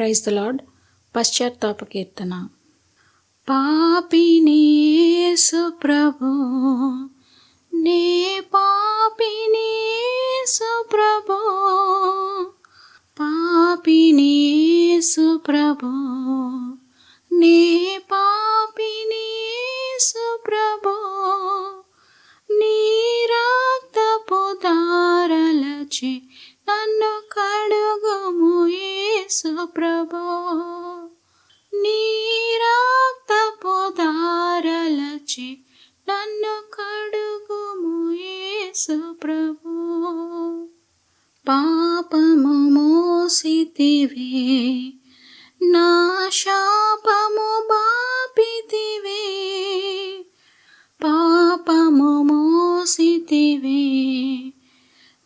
Praise the lord. పశ్చాత్తాప కీర్తన. పాపిని యేసు ప్రభు, నే పాపిని యేసు ప్రభు, పాపిని యేసు ప్రభు, నే పాపిని యేసు ప్రభు, నీ రక్తపు ధారలచే నన్ను కడుగుము యేసు ప్రభు, నీ రక్తపు ధారలచే నన్ను కడుగుము యేసు ప్రభు. పాపము మోసితివే, నా శాపము బాపితివే, పాపము మోసితివే,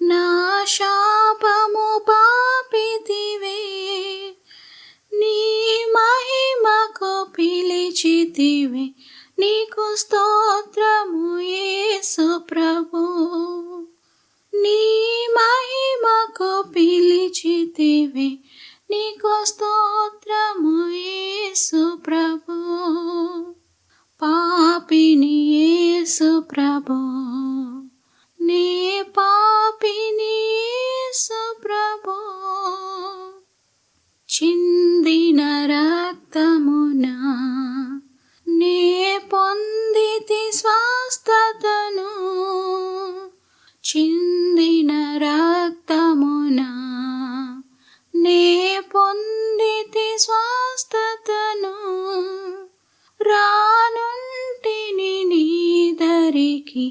నా శాపము బాపితివే, నీ మహిమకు పిలిచితివే, నీకు స్తోత్రము యేసు ప్రభు, నీ మహిమకు పిలిచితివే, నీకు స్తోత్రము యేసు ప్రభు. పాపిని యేసు ప్రభు, నీ పాపిని యేసు ప్రభు, చిందిన రక్తమున నే పొందితి స్వస్థతను, చిందిన రక్తమున నే పొందితి స్వస్థతను, రానుంటిని నీ దరికి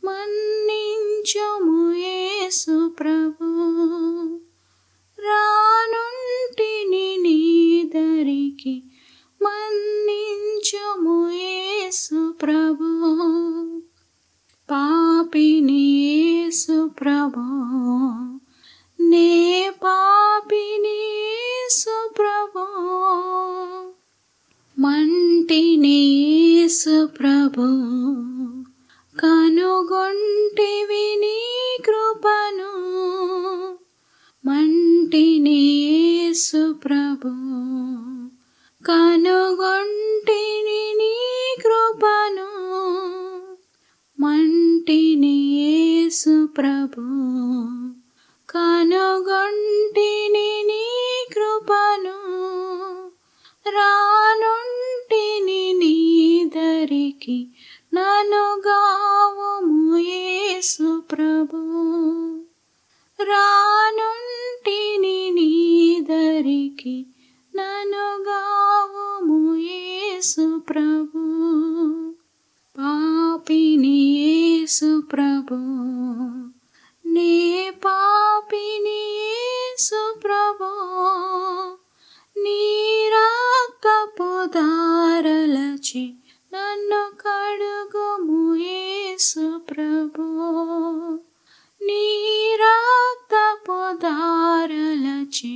మన్నించుము యేసు ప్రభు, రానుంటిని నీ దరికి మన్నించుము యేసు ప్రభు. పాపిని యేసు ప్రభు, నే పాపిని యేసు ప్రభు, మంటిని యేసు ప్రభు, కనుగొంటివి నీ కృపను, మంటిని యేసు ప్రభు, కనుగొంటిని నీ కృపను, మంటిని యేసు ప్రభు, కనుగొంటిని నీ కృపను, రానుంటిని నీ దరికి నన్ను గావుము యేసు ప్రభు, రానుంటిని నీ దరికి నన్ను గావుము యేసు ప్రభు. పాపిని యేసు ప్రభు, నే పాపిని యేసు ప్రభు, నీ రక్తపు ధారలచే నన్ను కడుగుము యేసు ప్రభు, నీ రక్తపు ధారలచే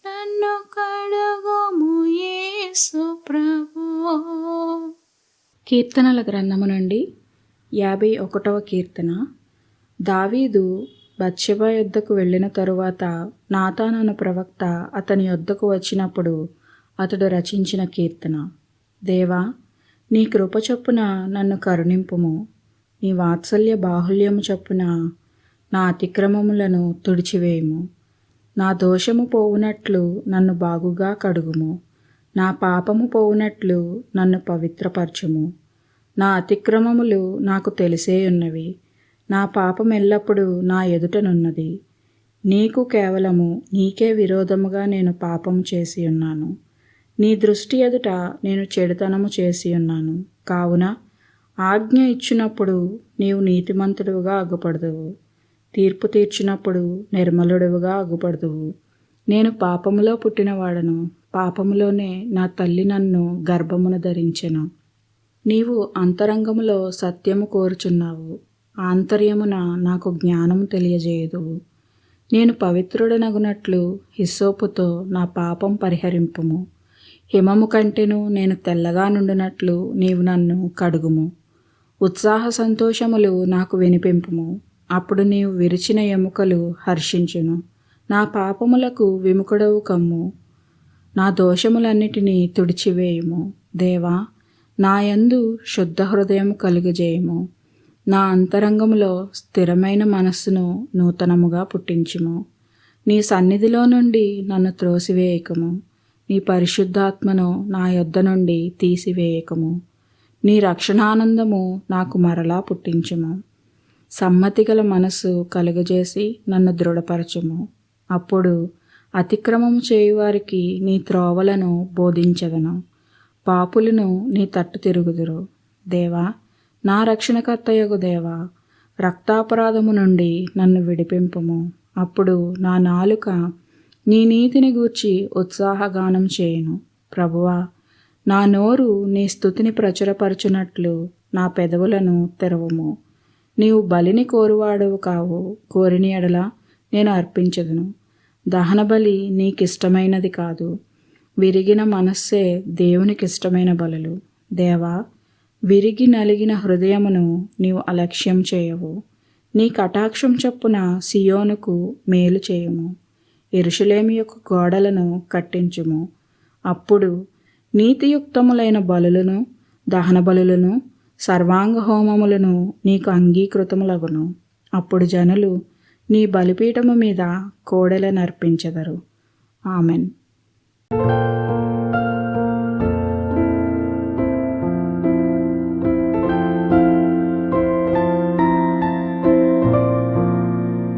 నన్ను కడుగుము యేసు ప్రభు. కీర్తనల గ్రంథము నుండి 51వ కీర్తన. దావీదు బత్షెబ యొద్దకు వెళ్ళిన తరువాత నాతాను ప్రవక్త అతని యొద్దకు వచ్చినప్పుడు అతడు రచించిన కీర్తన. దేవా, నీ కృప చొప్పున నన్ను కరుణింపుము, నీ వాత్సల్య బాహుల్యము చొప్పున నా అతిక్రమములను తుడిచివేయుము, నా దోషము పోవునట్లు నన్ను బాగుగా కడుగుము, నా పాపము పోవునట్లు నన్ను పవిత్రపరచుము, నా అతిక్రమములు నాకు తెలిసేయున్నవి, నా పాపం ఎల్లప్పుడూ నా ఎదుటనున్నది, నీకు కేవలము నీకే విరోధముగా నేను పాపము చేసి ఉన్నాను, నీ దృష్టి ఎదుట నేను చెడుతనము చేసి ఉన్నాను. కావున ఆజ్ఞ ఇచ్చినప్పుడు నీవు నీతిమంతుడుగా అగుపడదువు, తీర్పు తీర్చినప్పుడు నిర్మలుడుగా అగుపడదువు. నేను పాపములో పుట్టినవాడను, పాపములోనే నా తల్లి నన్ను గర్భమున ధరించెను. నీవు అంతరంగములో సత్యము కోరుచున్నావు, ఆంతర్యమున నాకు జ్ఞానము తెలియజేయదువు. నేను పవిత్రుడనగునట్లు హిస్సోపుతో నా పాపం పరిహరింపుము, హిమము కంటెను నేను తెల్లగా నుండినట్లు నీవు నన్ను కడుగుము. ఉత్సాహ సంతోషములు నాకు వినిపింపుము, అప్పుడు నీవు విరిచిన ఎముకలు హర్షించును. నా పాపములకు విముఖుడవు కమ్ము, నా దోషములన్నిటినీ తుడిచివేయుము. దేవా, నాయందు శుద్ధ హృదయం కలుగజేయుము. నా అంతరంగములో స్థిరమైన మనస్సును నూతనముగా పుట్టించుము. నీ సన్నిధిలో నుండి నన్ను త్రోసివేయకము. నీ పరిశుద్ధాత్మను నా యొద్ద నుండి తీసివేయకము. నీ రక్షణానందము నాకు మరలా పుట్టించుము. సమ్మతిగల మనస్సు కలుగజేసి నన్ను దృఢపరచుము. అప్పుడు అతిక్రమము చేయువారికి నీ త్రోవలను బోధించెదను. పాపులను నీ తట్టు తిరుగుదురు. దేవా, నా రక్షణకర్తయగు దేవా, రక్తాపరాధము నుండి నన్ను విడిపింపుము. అప్పుడు నా నాలుక నీ నీతిని గూర్చి ఉత్సాహగానం చేయును. ప్రభువా, నా నోరు నీ స్తుతిని ప్రచురపరచునట్లు నా పెదవులను తెరవుము. నీవు బలిని కోరువాడవు కావు. కోరిన ఎడల నేను అర్పించదును. దహనబలి నీకిష్టమైనది కాదు. విరిగిన మనస్సే దేవునికిష్టమైన బలులు. దేవా, విరిగి నలిగిన హృదయమును నీవు అలక్ష్యం చేయవు. నీ కటాక్షం చొప్పున సియోనుకు మేలు చేయుము. యెరూషలేము యొక్క గోడలను కట్టించుము. అప్పుడు నీతియుక్తములైన బలులను, దహన బలులను, సర్వాంగ హోమములను నీకు అంగీకృతములగును. అప్పుడు జనులు నీ బలిపీఠము మీద కోడెలను అర్పించెదరు. ఆమెన్.